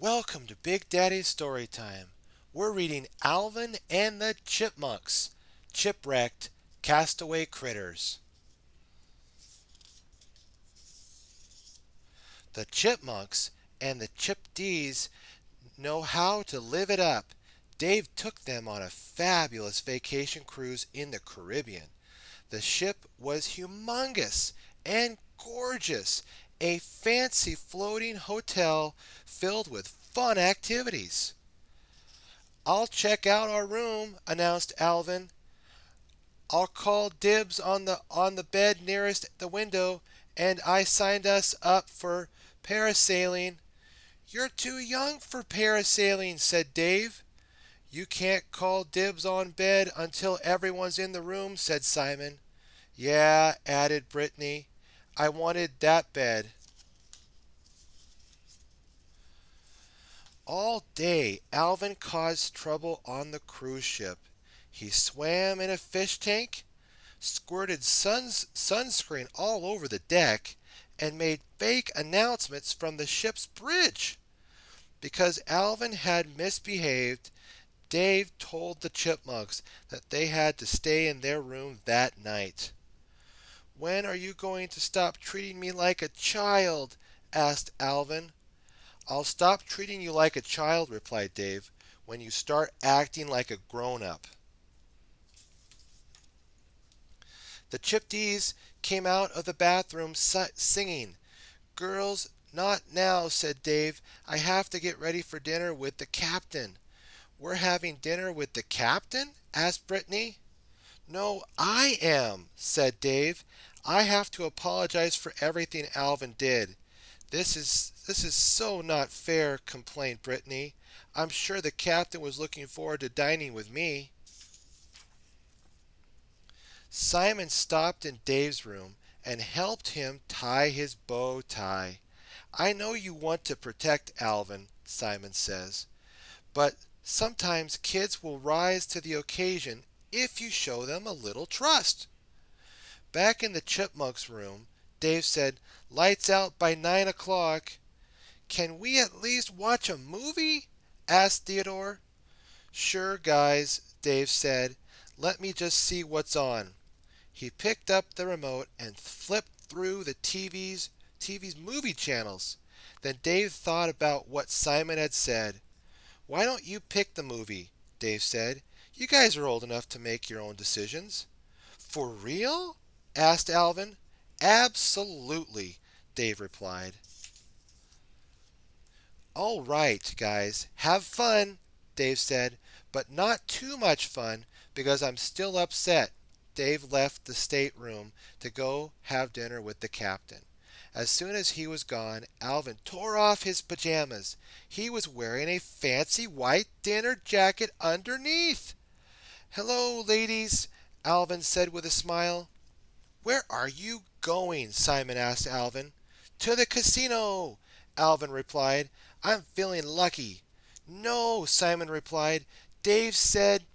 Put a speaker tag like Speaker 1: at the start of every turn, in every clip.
Speaker 1: Welcome to Big Daddy's Story Time. We're reading Alvin and the Chipmunks, Chipwrecked, Castaway Critters. The Chipmunks and the Chipdees know how to live it up. Dave took them on a fabulous vacation cruise in the Caribbean. The ship was humongous and gorgeous, a fancy floating hotel filled with fun activities. "I'll check out our room," announced Alvin. "I'll call dibs on the bed nearest the window, and I signed us up for parasailing." "You're too young for parasailing," said Dave. "You can't call dibs on bed until everyone's in the room," said Simon. "Yeah," added Brittany. "I wanted that bed." All day Alvin caused trouble on the cruise ship. He swam in a fish tank, squirted sunscreen all over the deck, and made fake announcements from the ship's bridge. Because Alvin had misbehaved, Dave told the Chipmunks that they had to stay in their room that night. "When are you going to stop treating me like a child?" asked Alvin. "I'll stop treating you like a child," replied Dave, "when you start acting like a grown-up." The Chipdees came out of the bathroom singing. "Girls, not now," said Dave. "I have to get ready for dinner with the captain." "We're having dinner with the captain?" asked Brittany. "No, I am," said Dave. "I have to apologize for everything Alvin did." This is so not fair," complained Brittany. "I'm sure the captain was looking forward to dining with me." Simon stopped in Dave's room and helped him tie his bow tie. "I know you want to protect Alvin," Simon says, "but sometimes kids will rise to the occasion if you show them a little trust." Back in the Chipmunks' room, Dave said, "Lights out by 9 o'clock." "Can we at least watch a movie?" asked Theodore. "Sure, guys," Dave said. "Let me just see what's on." He picked up the remote and flipped through the TV's movie channels. Then Dave thought about what Simon had said. "Why don't you pick the movie?" Dave said. "You guys are old enough to make your own decisions." "For real?" asked Alvin. "Absolutely," Dave replied. "All right, guys, have fun," Dave said, "but not too much fun because I'm still upset." Dave left the stateroom to go have dinner with the captain. As soon as he was gone, Alvin tore off his pajamas. He was wearing a fancy white dinner jacket underneath. "Hello, ladies," Alvin said with a smile. "Where are you going?" Simon asked Alvin. "To the casino," Alvin replied. "I'm feeling lucky." "No," Simon replied. Dave said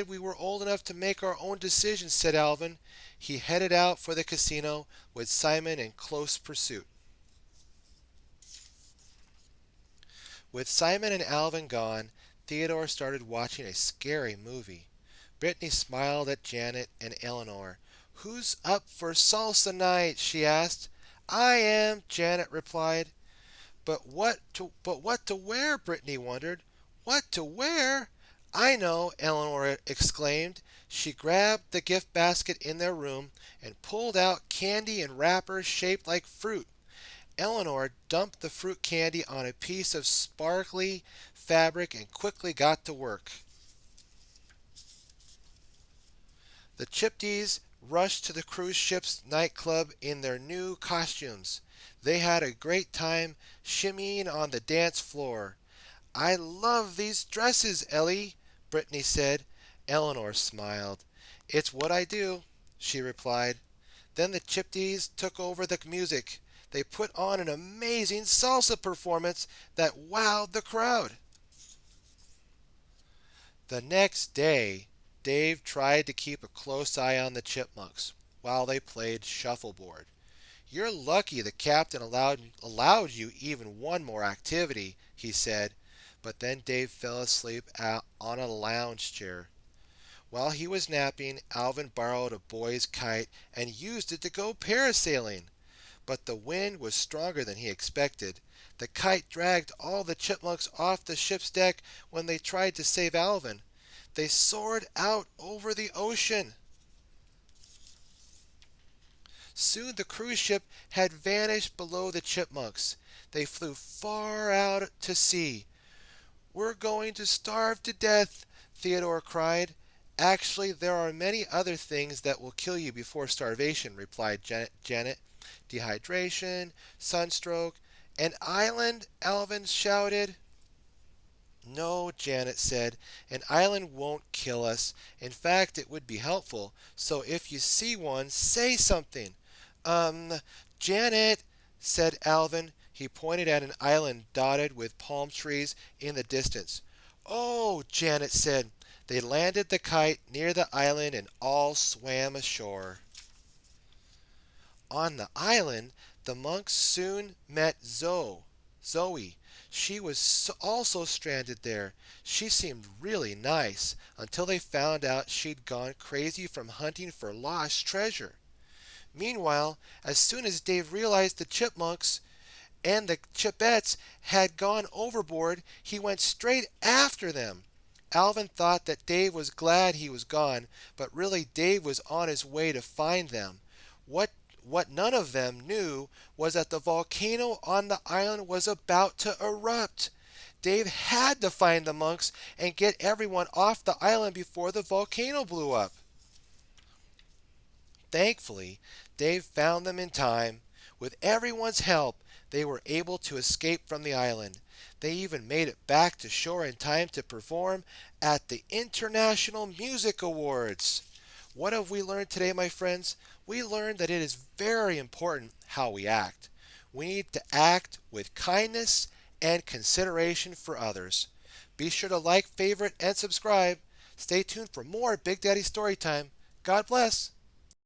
Speaker 1: we were old enough to make our own decisions," said Alvin. He headed out for the casino with Simon in close pursuit. With Simon and Alvin gone, Theodore started watching a scary movie. Brittany smiled at Janet and Eleanor. "Who's up for salsa night?" she asked. "I am," Janet replied. But what to wear?" Brittany wondered. "What to wear? I know!" Eleanor exclaimed. She grabbed the gift basket in their room and pulled out candy and wrappers shaped like fruit. Eleanor dumped the fruit candy on a piece of sparkly fabric and quickly got to work. The Chipdees rushed to the cruise ship's nightclub in their new costumes. They had a great time shimmying on the dance floor. "I love these dresses, Ellie," Brittany said. Eleanor smiled. "It's what I do," she replied. Then the Chipdees took over the music. They put on an amazing salsa performance that wowed the crowd. The next day, Dave tried to keep a close eye on the Chipmunks while they played shuffleboard. "You're lucky the captain allowed you even one more activity," he said, but then Dave fell asleep on a lounge chair. While he was napping, Alvin borrowed a boy's kite and used it to go parasailing. But the wind was stronger than he expected. The kite dragged all the chipmunks off the ship's deck when they tried to save Alvin. They soared out over the ocean. Soon the cruise ship had vanished below the chipmunks. They flew far out to sea. "We're going to starve to death," Theodore cried. "Actually, there are many other things that will kill you before starvation," replied Janet. "Dehydration, sunstroke, an island," Alvin shouted. "No," Janet said, "an island won't kill us. In fact, it would be helpful. So if you see one, say something." Um, Janet, said Alvin. He pointed at an island dotted with palm trees in the distance. "Oh," Janet said. They landed the kite near the island and all swam ashore. On the island, the monks soon met Zoe. She was also stranded there. She seemed really nice until they found out she'd gone crazy from hunting for lost treasure. Meanwhile, as soon as Dave realized the chipmunks and the chipettes had gone overboard, he went straight after them. Alvin thought that Dave was glad he was gone, but really Dave was on his way to find them. What none of them knew was that the volcano on the island was about to erupt. Dave had to find the monks and get everyone off the island before the volcano blew up. Thankfully, Dave found them in time. With everyone's help, they were able to escape from the island. They even made it back to shore in time to perform at the International Music Awards. What have we learned today, my friends? We learned that it is very important how we act. We need to act with kindness and consideration for others. Be sure to like, favorite, and subscribe. Stay tuned for more Big Daddy Storytime. God bless.